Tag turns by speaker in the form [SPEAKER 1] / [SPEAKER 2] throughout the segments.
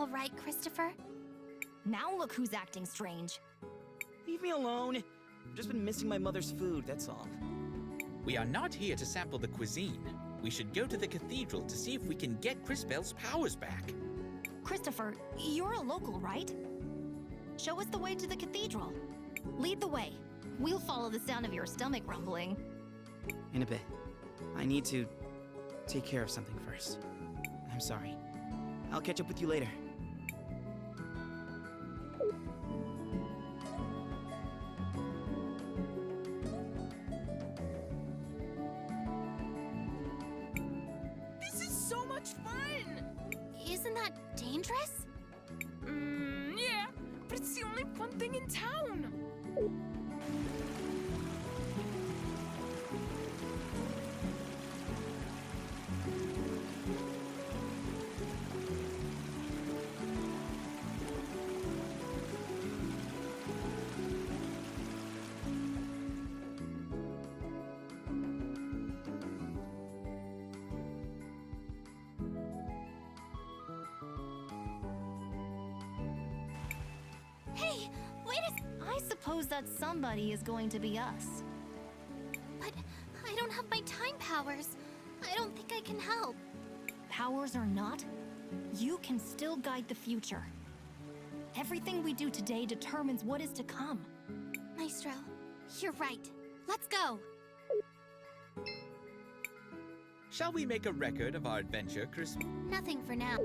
[SPEAKER 1] all right, Christopher?
[SPEAKER 2] Now look who's acting strange.
[SPEAKER 3] Leave me alone. I've just been missing my mother's food, that's all.
[SPEAKER 4] We are not here to sample the cuisine. We should go to the cathedral to see if we can get Cristales' powers back.
[SPEAKER 2] Christopher, you're a local, right? Show us the way to the cathedral. Lead the way. We'll follow the sound of your stomach rumbling.
[SPEAKER 3] In a bit. I need to take care of something first. I'm sorry. I'll catch up with you later.
[SPEAKER 5] This is so much fun!
[SPEAKER 1] Isn't that dangerous?
[SPEAKER 5] Yeah, but it's the only fun thing in town.
[SPEAKER 1] Hey, wait a...
[SPEAKER 2] I suppose that somebody is going to be us.
[SPEAKER 1] But I don't have my time powers. I don't think I can help.
[SPEAKER 2] Powers or not, you can still guide the future. Everything we do today determines what is to come.
[SPEAKER 1] Maestro, you're right. Let's go.
[SPEAKER 4] Shall we make a record of our adventure, Chris?
[SPEAKER 1] Nothing for now.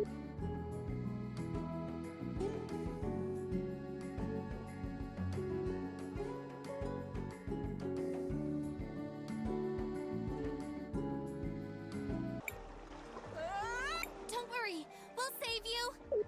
[SPEAKER 1] Don't worry, we'll save you.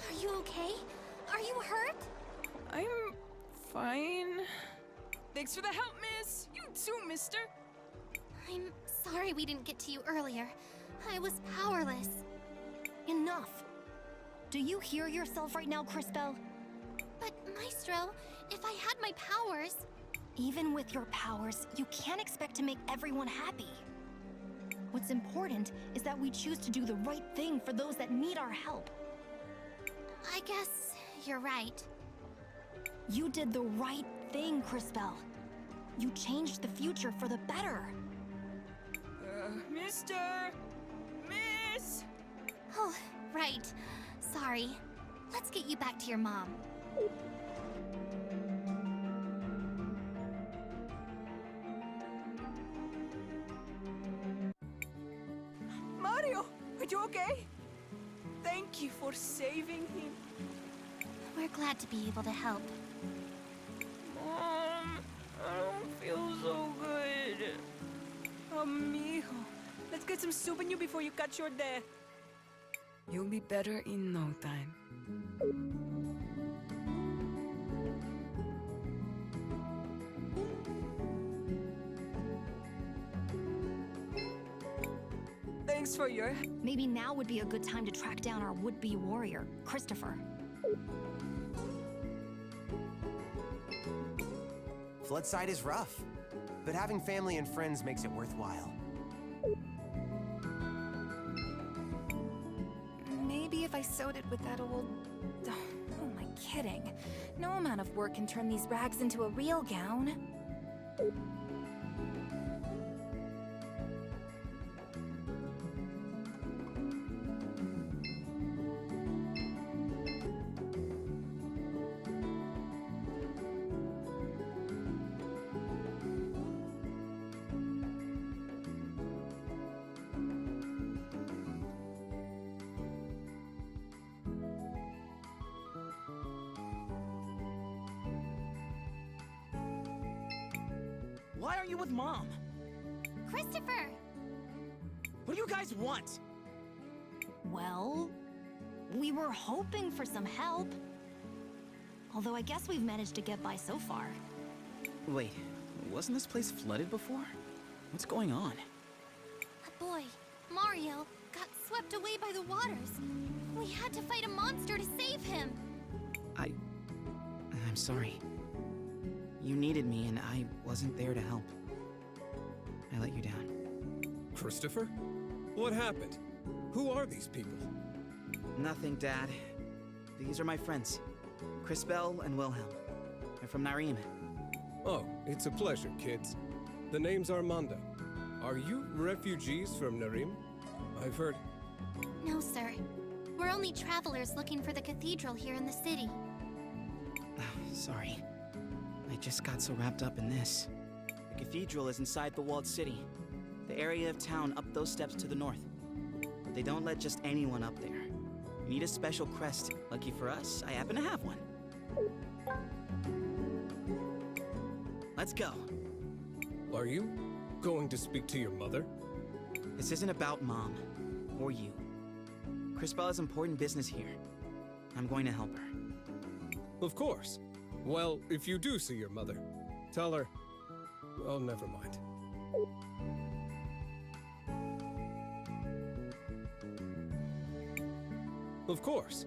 [SPEAKER 1] Are you okay? Are you hurt?
[SPEAKER 5] I'm fine. Thanks for the help, miss. You too, mister.
[SPEAKER 1] I'm sorry we didn't get to you earlier. I was powerless.
[SPEAKER 2] Enough. Do you hear yourself right now, Crispel?
[SPEAKER 1] But, Maestro, if I had my powers...
[SPEAKER 2] Even with your powers, you can't expect to make everyone happy. What's important is that we choose to do the right thing for those that need our help.
[SPEAKER 1] I guess you're right.
[SPEAKER 2] You did the right thing, Crispel. You changed the future for the better.
[SPEAKER 5] Mister! Miss!
[SPEAKER 1] Oh, right. Sorry. Let's get you back to your mom.
[SPEAKER 5] Mario, are you okay? Thank you for saving him.
[SPEAKER 1] We're glad to be able to help.
[SPEAKER 5] Mom, I don't feel so good. Amigo, let's get some soup in you before you catch your death. You'll be better in no time. Thanks for your...
[SPEAKER 2] Maybe now would be a good time to track down our would-be warrior, Christopher.
[SPEAKER 6] Floodside is rough, but having family and friends makes it worthwhile.
[SPEAKER 7] Maybe if I sewed it with that old... Oh, who am I kidding? No amount of work can turn these rags into a real gown.
[SPEAKER 3] Why are you with Mom?
[SPEAKER 1] Christopher!
[SPEAKER 3] What do you guys want?
[SPEAKER 2] Well, we were hoping for some help. Although I guess we've managed to get by so far.
[SPEAKER 3] Wait, wasn't this place flooded before? What's going on?
[SPEAKER 1] A boy, Mario, got swept away by the waters. We had to fight a monster to save him.
[SPEAKER 3] I'm sorry. You needed me and I wasn't there to help. I let you down.
[SPEAKER 8] Christopher? What happened? Who are these people?
[SPEAKER 3] Nothing, Dad. These are my friends, Crispel and Wilhelm. They're from Narim.
[SPEAKER 8] Oh, it's a pleasure, kids. The name's Armando. Are you refugees from Narim? I've heard...
[SPEAKER 1] No, sir. We're only travelers looking for the cathedral here in the city.
[SPEAKER 3] Sorry. I just got so wrapped up in this. The cathedral is inside the walled city. The area of town up those steps to the north. But they don't let just anyone up there. You need a special crest. Lucky for us, I happen to have one. Let's go.
[SPEAKER 8] Are you going to speak to your mother?
[SPEAKER 3] This isn't about Mom. Or you. Crispel has important business here. I'm going to help her.
[SPEAKER 8] Of course. Well, if you do see your mother, tell her... Oh, never mind. Of course.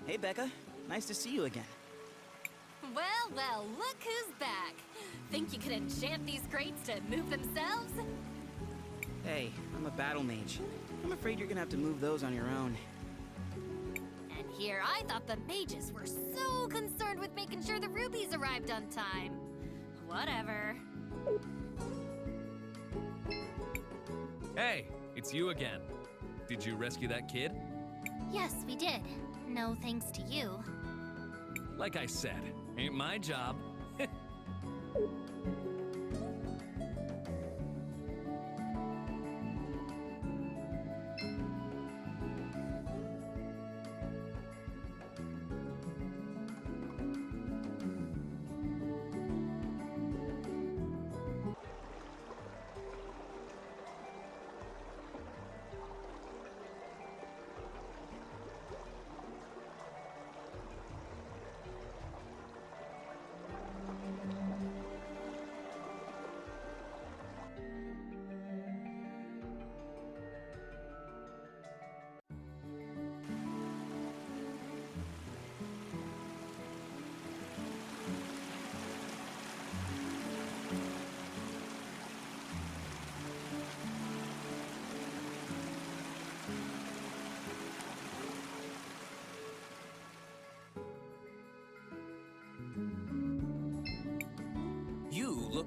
[SPEAKER 3] Hey, Becca. Nice to see you again.
[SPEAKER 9] Well, well, look who's back. Think you could enchant these crates to move themselves?
[SPEAKER 3] Hey, I'm a battle mage. I'm afraid you're gonna have to move those on your own.
[SPEAKER 9] And here I thought the mages were so concerned with making sure the rubies arrived on time. Whatever.
[SPEAKER 10] Hey, it's you again. Did you rescue that kid?
[SPEAKER 1] Yes, we did. No thanks to you.
[SPEAKER 10] Like I said, ain't my job.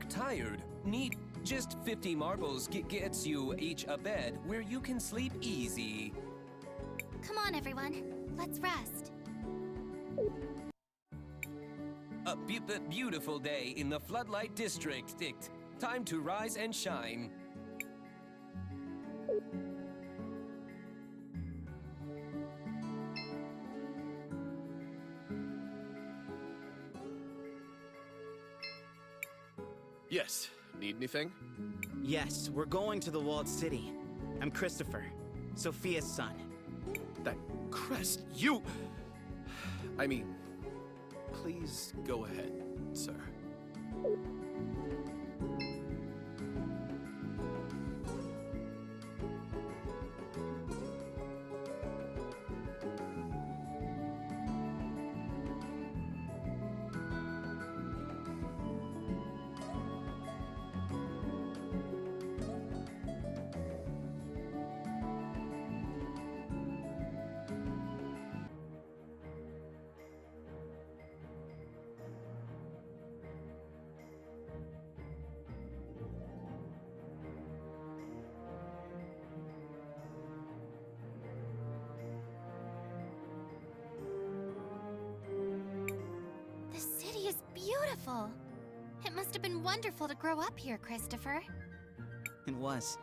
[SPEAKER 11] tired. Need just 50 marbles gets you each a bed where you can sleep easy.
[SPEAKER 1] Come on, everyone. Let's rest.
[SPEAKER 11] A beautiful day in the Floodlight District. Time to rise and shine.
[SPEAKER 12] Yes. Need anything?
[SPEAKER 3] Yes, we're going to the walled city. I'm Christopher, Sophia's son.
[SPEAKER 12] That crest, you... I mean, please go ahead, sir.
[SPEAKER 1] The city is beautiful. It must have been wonderful to grow up here, Christopher.
[SPEAKER 3] It was.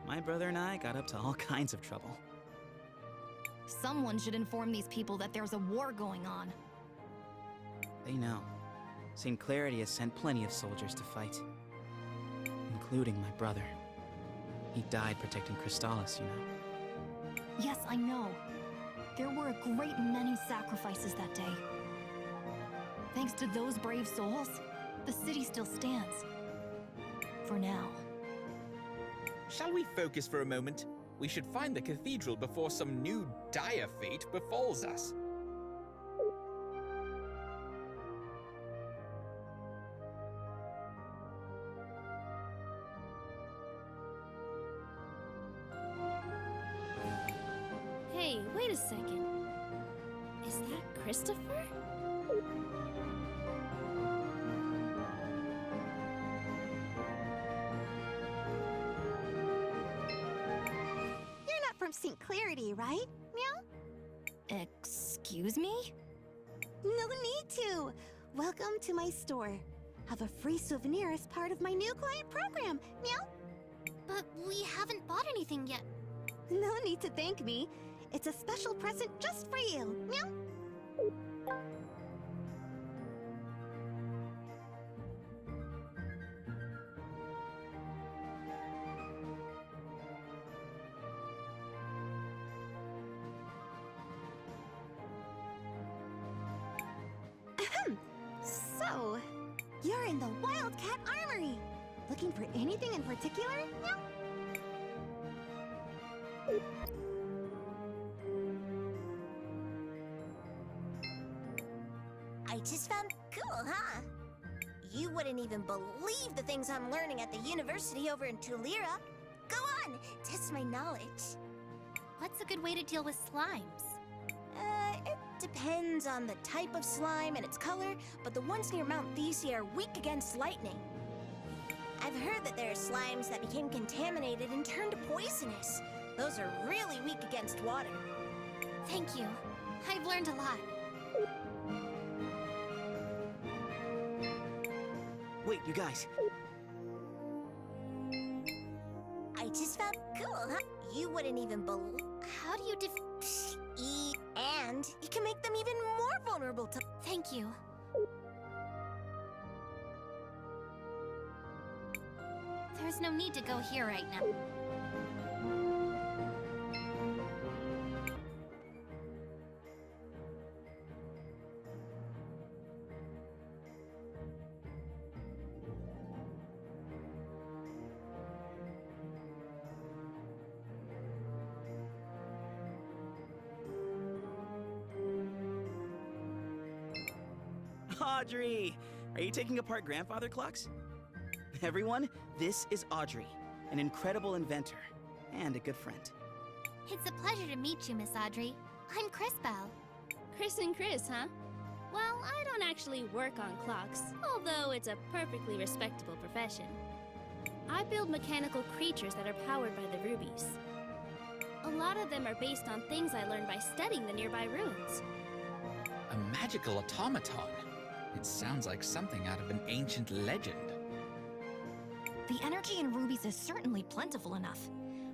[SPEAKER 3] My brother and I got up to all kinds of trouble.
[SPEAKER 2] Someone should inform these people that there's a war going on.
[SPEAKER 3] They know. St. Clarity has sent plenty of soldiers to fight. Including my brother. He died protecting Cristales, you know.
[SPEAKER 2] Yes, I know. There were a great many sacrifices that day. Thanks to those brave souls, the city still stands. For now.
[SPEAKER 4] Shall we focus for a moment? We should find the cathedral before some new dire fate befalls us.
[SPEAKER 9] Hey, wait a second. Is that Christopher?
[SPEAKER 1] You're not from St. Clarity, right? Meow?
[SPEAKER 2] Excuse me?
[SPEAKER 1] No need to. Welcome to my store. Have a free souvenir as part of my new client program. Meow? But we haven't bought anything yet. No need to thank me. It's a special present just for you. Meow? Ahem. So, you're in the Wildcat Armory. Looking for anything in particular? Meow?
[SPEAKER 13] I just found cool, huh? You wouldn't even believe the things I'm learning at the university over in Tulira. Go on, test my knowledge.
[SPEAKER 1] What's a good way to deal with slimes?
[SPEAKER 13] It depends on the type of slime and its color, but the ones near Mount Thesia are weak against lightning. I've heard that there are slimes that became contaminated and turned poisonous. Those are really weak against water.
[SPEAKER 1] Thank you. I've learned a lot.
[SPEAKER 3] Wait, you guys.
[SPEAKER 13] I just found cool, huh? You wouldn't even believe.
[SPEAKER 1] How do you
[SPEAKER 13] And you can make them even more vulnerable to.
[SPEAKER 1] Thank you. There's no need to go here right now.
[SPEAKER 3] Audrey! Are you taking apart grandfather clocks? Everyone, this is Audrey, an incredible inventor and a good friend.
[SPEAKER 1] It's a pleasure to meet you, Miss Audrey. I'm Crispell.
[SPEAKER 9] Chris and Chris, huh? Well, I don't actually work on clocks, although it's a perfectly respectable profession. I build mechanical creatures that are powered by the rubies. A lot of them are based on things I learned by studying the nearby ruins.
[SPEAKER 4] A magical automaton? It sounds like something out of an ancient legend.
[SPEAKER 2] The energy in rubies is certainly plentiful enough.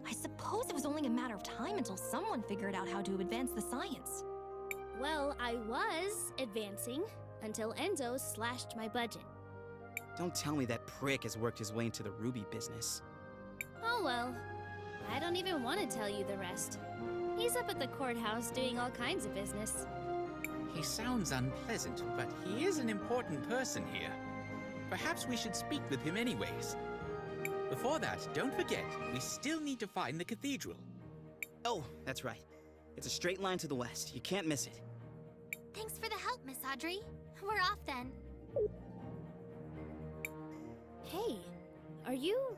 [SPEAKER 2] I suppose it was only a matter of time until someone figured out how to advance the science.
[SPEAKER 9] Well, I was advancing until Enzo slashed my budget.
[SPEAKER 3] Don't tell me that prick has worked his way into the ruby business.
[SPEAKER 9] Oh well. I don't even want to tell you the rest. He's up at the courthouse doing all kinds of business.
[SPEAKER 4] He sounds unpleasant, but he is an important person here. Perhaps we should speak with him anyways. Before that, don't forget, we still need to find the cathedral.
[SPEAKER 3] Oh, that's right. It's a straight line to the west. You can't miss it.
[SPEAKER 1] Thanks for the help, Miss Audrey. We're off then.
[SPEAKER 9] Hey, are you...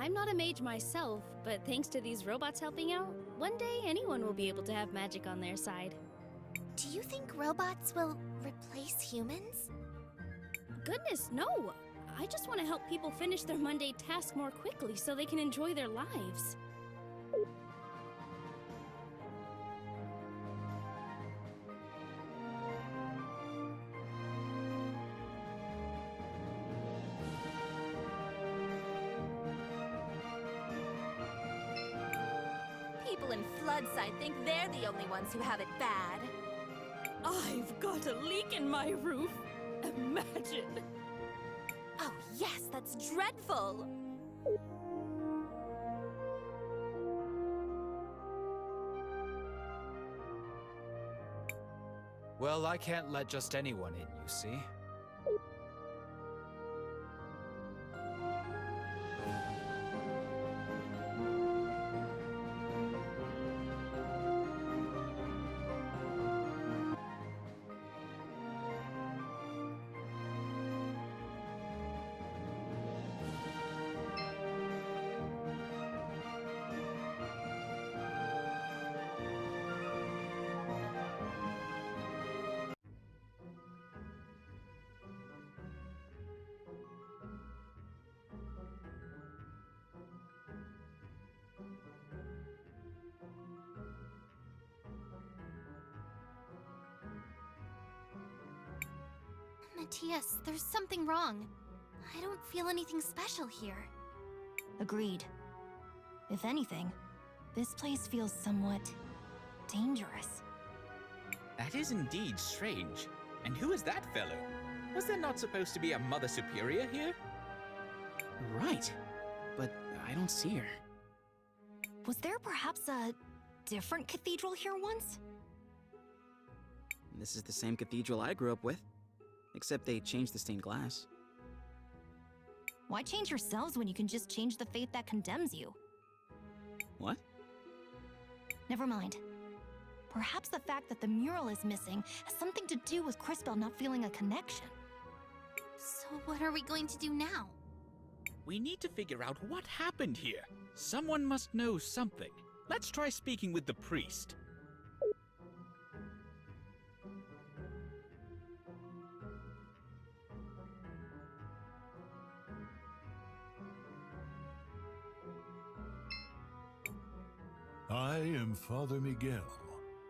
[SPEAKER 9] I'm not a mage myself, but thanks to these robots helping out, one day anyone will be able to have magic on their side.
[SPEAKER 1] Do you think robots will replace humans?
[SPEAKER 9] Goodness, no! I just want to help people finish their mundane tasks more quickly so they can enjoy their lives.
[SPEAKER 7] People in Floodside think they're the only ones who have it bad.
[SPEAKER 5] I've got a leak in my roof. Imagine.
[SPEAKER 7] Oh yes, that's dreadful!
[SPEAKER 14] Well, I can't let just anyone in, you see?
[SPEAKER 1] Matthias, there's something wrong. I don't feel anything special here.
[SPEAKER 2] Agreed. If anything, this place feels somewhat dangerous.
[SPEAKER 4] That is indeed strange. And who is that fellow? Was there not supposed to be a Mother Superior here?
[SPEAKER 3] Right. But I don't see her.
[SPEAKER 2] Was there perhaps a different cathedral here once?
[SPEAKER 3] This is the same cathedral I grew up with. Except they changed the stained glass.
[SPEAKER 2] Why change yourselves when you can just change the fate that condemns you?
[SPEAKER 3] What?
[SPEAKER 2] Never mind. Perhaps the fact that the mural is missing has something to do with Cristales not feeling a connection.
[SPEAKER 1] So what are we going to do now?
[SPEAKER 4] We need to figure out what happened here. Someone must know something. Let's try speaking with the priest.
[SPEAKER 15] I am Father Miguel,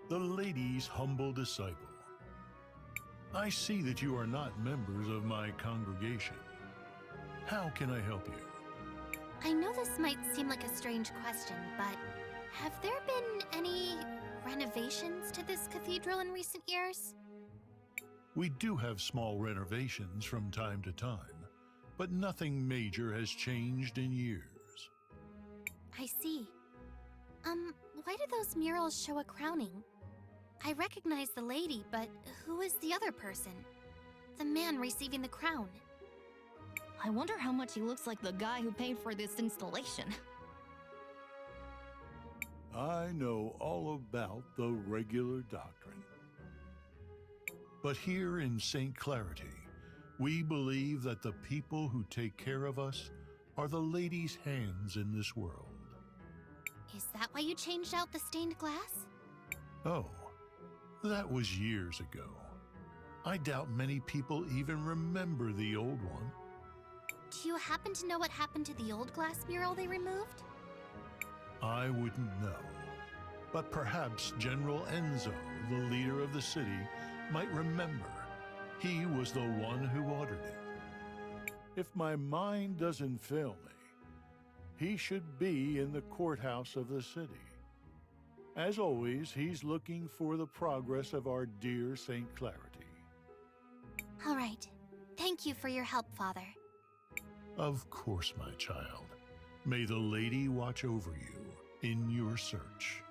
[SPEAKER 15] the lady's humble disciple. I see that you are not members of my congregation. How can I help you?
[SPEAKER 1] I know this might seem like a strange question, but have there been any renovations to this cathedral in recent years?
[SPEAKER 15] We do have small renovations from time to time, but nothing major has changed in years.
[SPEAKER 1] I see. Why do those murals show a crowning? I recognize the lady, but who is the other person? The man receiving the crown.
[SPEAKER 2] I wonder how much he looks like the guy who paid for this installation.
[SPEAKER 15] I know all about the regular doctrine. But here in St. Clarity, we believe that the people who take care of us are the lady's hands in this world.
[SPEAKER 1] Is that why you changed out the stained glass?
[SPEAKER 15] Oh, that was years ago. I doubt many people even remember the old one.
[SPEAKER 1] Do you happen to know what happened to the old glass mural they removed?
[SPEAKER 15] I wouldn't know. But perhaps General Enzo, the leader of the city, might remember. He was the one who ordered it. If my mind doesn't fail me, he should be in the courthouse of the city. As always, he's looking for the progress of our dear St. Clarity.
[SPEAKER 1] All right. Thank you for your help, Father.
[SPEAKER 15] Of course, my child. May the lady watch over you in your search.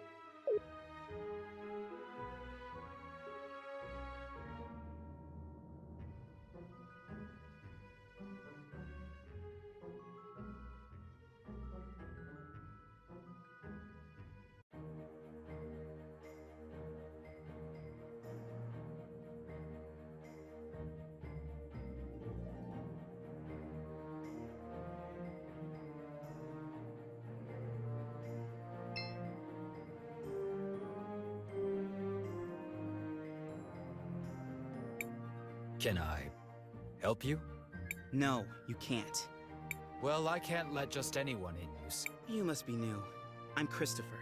[SPEAKER 14] Can I help you?
[SPEAKER 3] No, you can't.
[SPEAKER 14] Well, I can't let just anyone in, you see.
[SPEAKER 3] You must be new. I'm Christopher.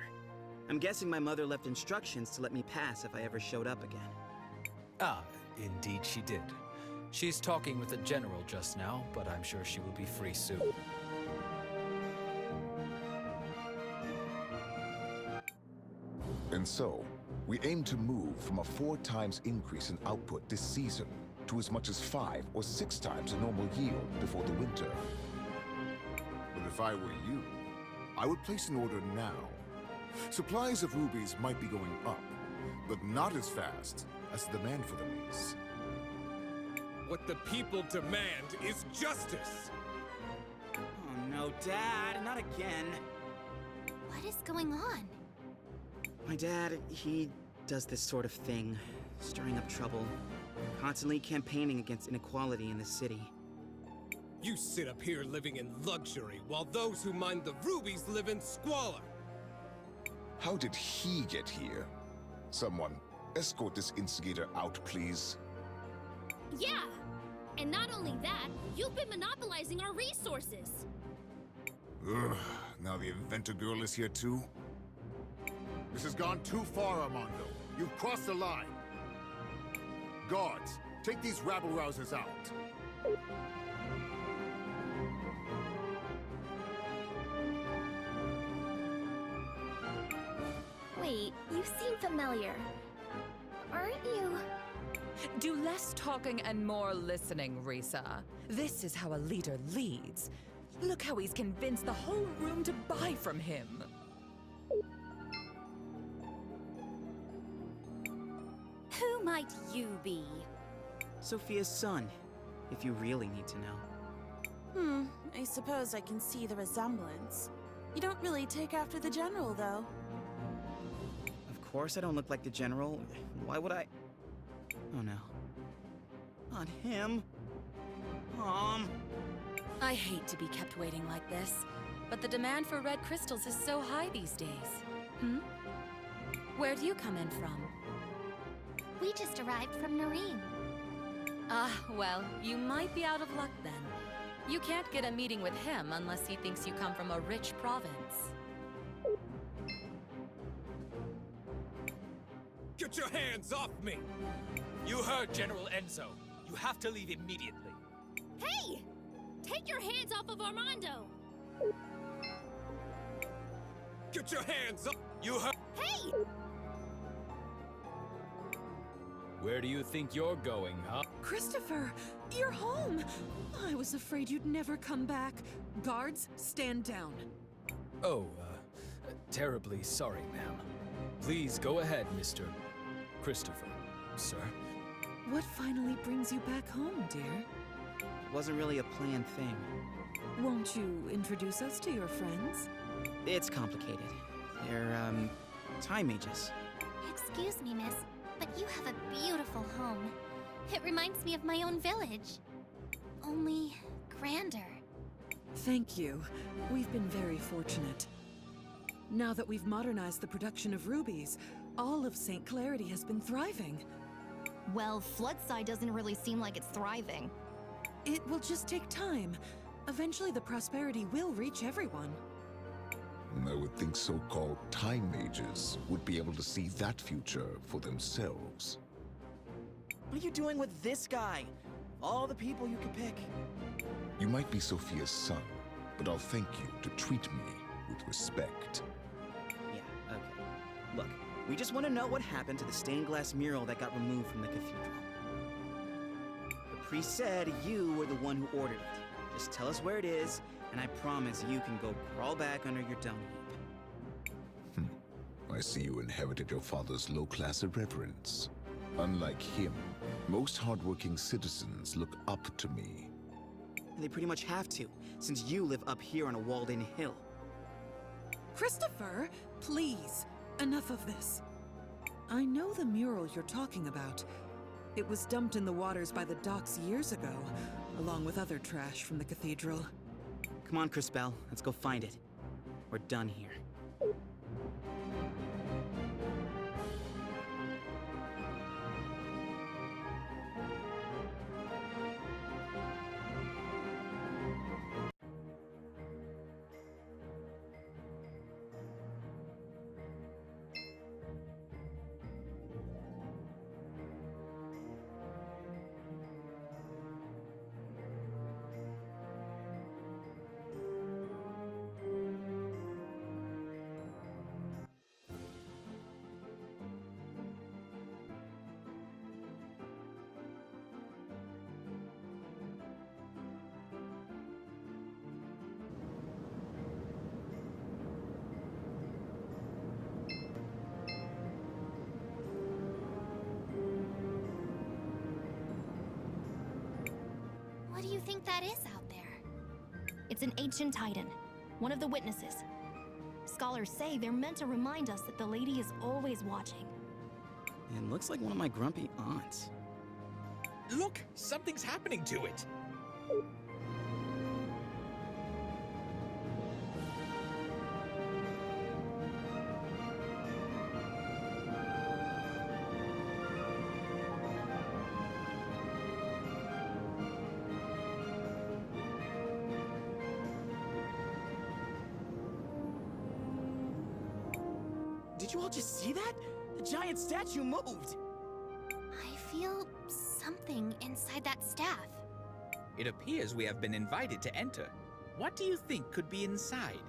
[SPEAKER 3] I'm guessing my mother left instructions to let me pass if I ever showed up again.
[SPEAKER 14] Ah, indeed she did. She's talking with the general just now, but I'm sure she will be free soon.
[SPEAKER 16] And so, we aim to move from a 4 times increase in output this season to as much as 5 or 6 times the normal yield before the winter.
[SPEAKER 17] But if I were you, I would place an order now. Supplies of rubies might be going up, but not as fast as the demand for them is.
[SPEAKER 8] What the people demand is justice!
[SPEAKER 3] Oh no, Dad, not again.
[SPEAKER 1] What is going on?
[SPEAKER 3] My dad, he does this sort of thing, stirring up trouble, constantly campaigning against inequality in the city.
[SPEAKER 8] You sit up here living in luxury, while those who mine the rubies live in squalor!
[SPEAKER 16] How did he get here? Someone, escort this instigator out, please.
[SPEAKER 9] Yeah! And not only that, you've been monopolizing our resources!
[SPEAKER 17] Ugh, now the inventor girl is here too? This has gone too far, Armando. You've crossed the line. Guards, take these rabble-rousers out.
[SPEAKER 7] Wait, you seem familiar. Aren't you?
[SPEAKER 18] Do less talking and more listening, Risa. This is how a leader leads. Look how he's convinced the whole room to buy from him.
[SPEAKER 9] Who might you be?
[SPEAKER 3] Sophia's son, if you really need to know.
[SPEAKER 19] I suppose I can see the resemblance. You don't really take after the general, though.
[SPEAKER 3] Of course I don't look like the general. Why would I? Oh no. Not him.
[SPEAKER 20] I hate to be kept waiting like this, but the demand for red crystals is so high these days. Where do you come in from?
[SPEAKER 1] We just arrived from Nareem.
[SPEAKER 20] Ah, well, you might be out of luck then. You can't get a meeting with him unless he thinks you come from a rich province.
[SPEAKER 8] Get your hands off me!
[SPEAKER 14] You heard General Enzo. You have to leave immediately.
[SPEAKER 9] Hey! Take your hands off of Armando!
[SPEAKER 8] Get your hands up!
[SPEAKER 14] You heard—
[SPEAKER 9] Hey!
[SPEAKER 14] Where do you think you're going, huh?
[SPEAKER 21] Christopher, you're home! I was afraid you'd never come back. Guards, stand down.
[SPEAKER 14] Oh, terribly sorry, ma'am. Please go ahead, Mr. Christopher, sir.
[SPEAKER 21] What finally brings you back home, dear?
[SPEAKER 3] It wasn't really a planned thing.
[SPEAKER 21] Won't you introduce us to your friends?
[SPEAKER 3] It's complicated. They're, time mages.
[SPEAKER 1] Excuse me, miss, but you have a beautiful home. It reminds me of my own village. Only grander.
[SPEAKER 21] Thank you. We've been very fortunate. Now that we've modernized the production of rubies, all of St. Clarity has been thriving.
[SPEAKER 2] Well, Floodside doesn't really seem like it's thriving.
[SPEAKER 21] It will just take time. Eventually the prosperity will reach everyone.
[SPEAKER 16] I would think so-called time mages would be able to see that future for themselves.
[SPEAKER 3] What are you doing with this guy? All the people you could pick.
[SPEAKER 16] You might be Sophia's son, but I'll thank you to treat me with respect.
[SPEAKER 3] Yeah, okay. Look, we just want to know what happened to the stained glass mural that got removed from the cathedral. The priest said you were the one who ordered it. Just tell us where it is, and I promise you can go crawl back under your dung heap.
[SPEAKER 16] I see you inherited your father's low-class irreverence. Unlike him, most hardworking citizens look up to me.
[SPEAKER 3] And they pretty much have to, since you live up here on a walled-in hill.
[SPEAKER 21] Christopher, please, enough of this. I know the mural you're talking about. It was dumped in the waters by the docks years ago, along with other trash from the cathedral.
[SPEAKER 3] Come on, Cristales, let's go find it. We're done here.
[SPEAKER 1] What do you think that is out there?
[SPEAKER 2] It's an ancient titan, one of the witnesses. Scholars say they're meant to remind us that the lady is always watching.
[SPEAKER 3] It looks like one of my grumpy aunts.
[SPEAKER 4] Look! Something's happening to it!
[SPEAKER 3] Did you all just see that? The giant statue moved!
[SPEAKER 1] I feel something inside that staff.
[SPEAKER 4] It appears we have been invited to enter. What do you think could be inside?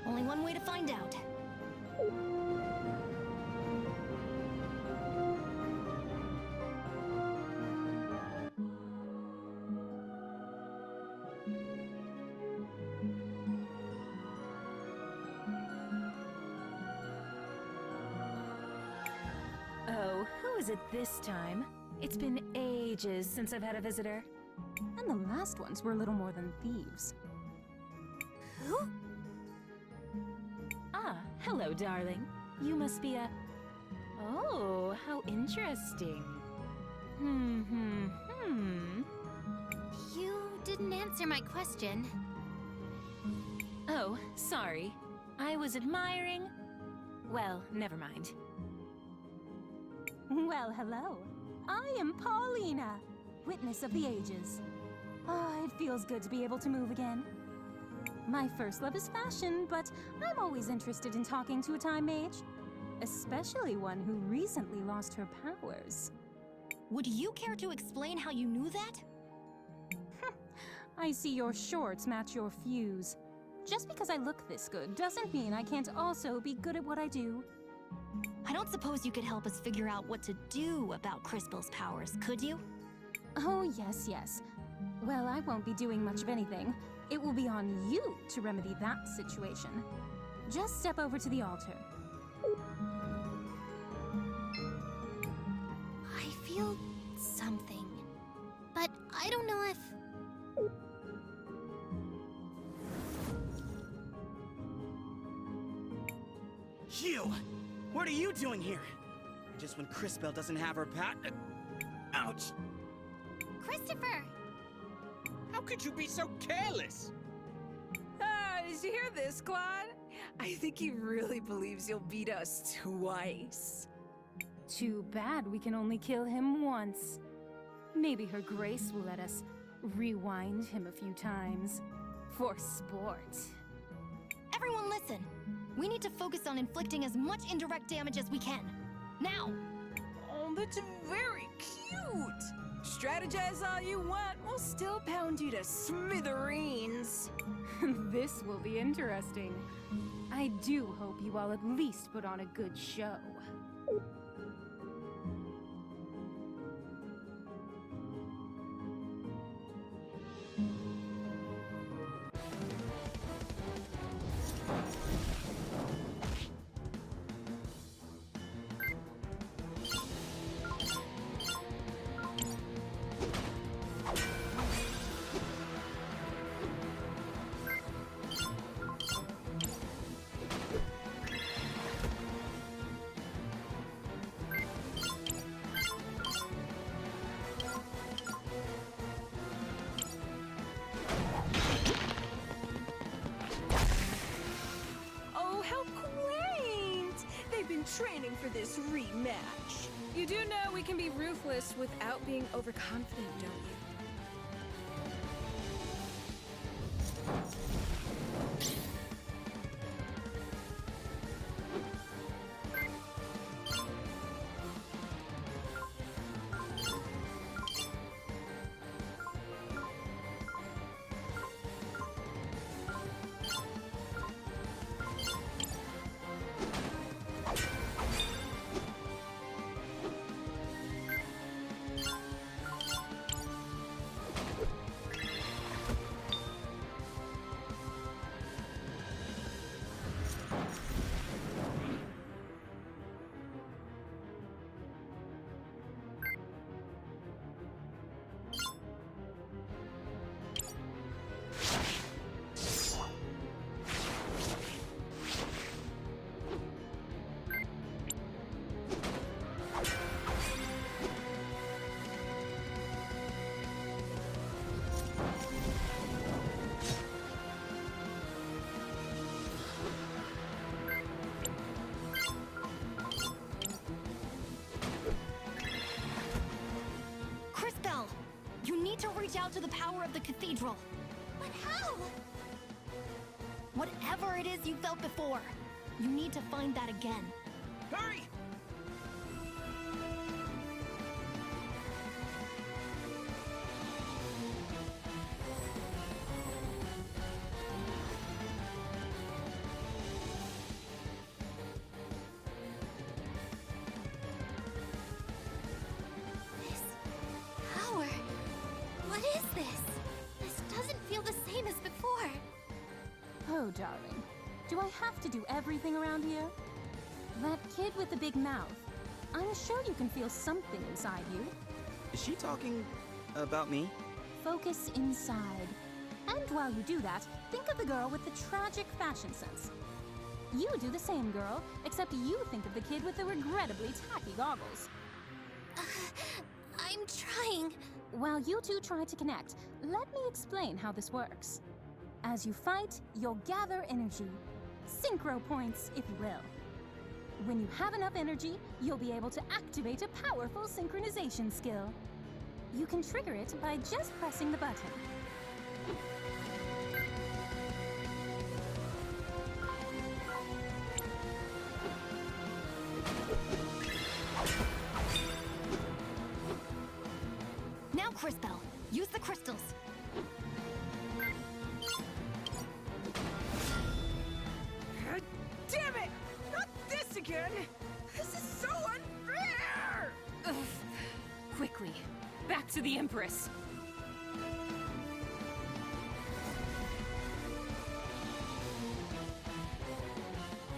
[SPEAKER 2] Only one way to find out.
[SPEAKER 6] Oh, who is it this time? It's been ages since I've had a visitor. And the last ones were little more than thieves.
[SPEAKER 1] Who?
[SPEAKER 6] Ah, hello, darling. You must be a... Oh, how interesting.
[SPEAKER 1] You didn't answer my question.
[SPEAKER 6] Oh, sorry. I was admiring... Well, never mind. Well, hello. I am Paulina, witness of the ages. Ah, it feels good to be able to move again. My first love is fashion, but I'm always interested in talking to a time mage. Especially one who recently lost her powers.
[SPEAKER 2] Would you care to explain how you knew that?
[SPEAKER 6] I see your shorts match your fuse. Just because I look this good doesn't mean I can't also be good at what I do.
[SPEAKER 2] I don't suppose you could help us figure out what to do about Cristales' powers, could you?
[SPEAKER 6] Oh, yes, yes. Well, I won't be doing much of anything. It will be on you to remedy that situation. Just step over to the altar.
[SPEAKER 1] I feel something. But I don't know if...
[SPEAKER 3] You! What are you doing here? Just when Cristales doesn't have her pat... Ouch!
[SPEAKER 1] Christopher!
[SPEAKER 4] How could you be so careless?
[SPEAKER 5] Did you hear this, Claude? I think he really believes you'll beat us twice.
[SPEAKER 6] Too bad we can only kill him once. Maybe Her Grace will let us rewind him a few times. For sport.
[SPEAKER 2] Everyone listen! We need to focus on inflicting as much indirect damage as we can. Now!
[SPEAKER 5] Oh, that's very cute! Strategize all you want, we'll still pound you to smithereens.
[SPEAKER 6] This will be interesting. I do hope you all at least put on a good show.
[SPEAKER 5] Training for this rematch. You do know we can be ruthless without being overconfident, don't you?
[SPEAKER 2] You need to reach out to the power of the cathedral.
[SPEAKER 1] But how?
[SPEAKER 2] Whatever it is you felt before, you need to find that again.
[SPEAKER 5] Hurry!
[SPEAKER 6] Oh, darling. Do I have to do everything around here? That kid with the big mouth. I'm sure you can feel something inside you.
[SPEAKER 3] Is she talking about me?
[SPEAKER 6] Focus inside. And while you do that, think of the girl with the tragic fashion sense. You do the same, girl, except you think of the kid with the regrettably tacky goggles.
[SPEAKER 1] I'm trying.
[SPEAKER 6] While you two try to connect, let me explain how this works. As you fight, you'll gather energy. Synchro points, if you will. When you have enough energy, you'll be able to activate a powerful synchronization skill. You can trigger it by just pressing the button.
[SPEAKER 2] Now, Cristales, use the crystals.
[SPEAKER 5] Damn it! Not this again! This is so unfair!
[SPEAKER 6] Ugh. Quickly, back to the Empress.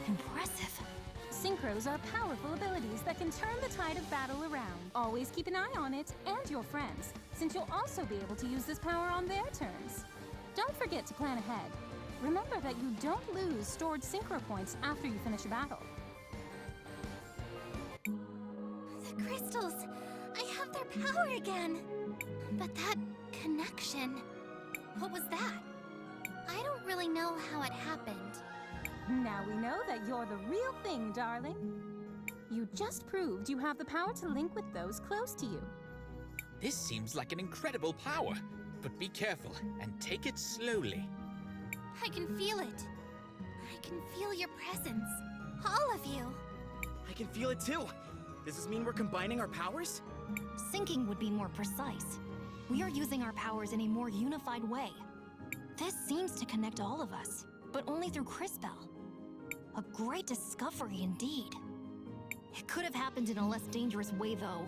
[SPEAKER 2] Impressive.
[SPEAKER 6] Synchros are powerful abilities that can turn the tide of battle around. Always keep an eye on it and your friends, since you'll also be able to use this power on their turns. Don't forget to plan ahead. Remember that you don't lose stored synchro points after you finish a battle.
[SPEAKER 1] The crystals! I have their power again! But that connection... What was that? I don't really know how it happened.
[SPEAKER 6] Now we know that you're the real thing, darling. You just proved you have the power to link with those close to you.
[SPEAKER 4] This seems like an incredible power, but be careful and take it slowly.
[SPEAKER 1] I can feel it. I can feel your presence. All of you.
[SPEAKER 3] I can feel it too. Does this mean we're combining our powers?
[SPEAKER 2] Syncing would be more precise. We are using our powers in a more unified way. This seems to connect all of us, but only through Cristales. A great discovery indeed. It could have happened in a less dangerous way, though.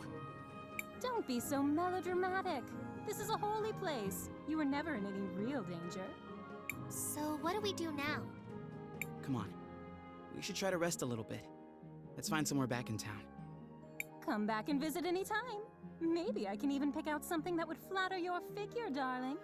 [SPEAKER 6] Don't be so melodramatic. This is a holy place. You were never in any real danger.
[SPEAKER 1] So what do we do now?
[SPEAKER 3] Come on. We should try to rest a little bit. Let's find somewhere back in town.
[SPEAKER 6] Come back and visit any time. Maybe I can even pick out something that would flatter your figure, darling.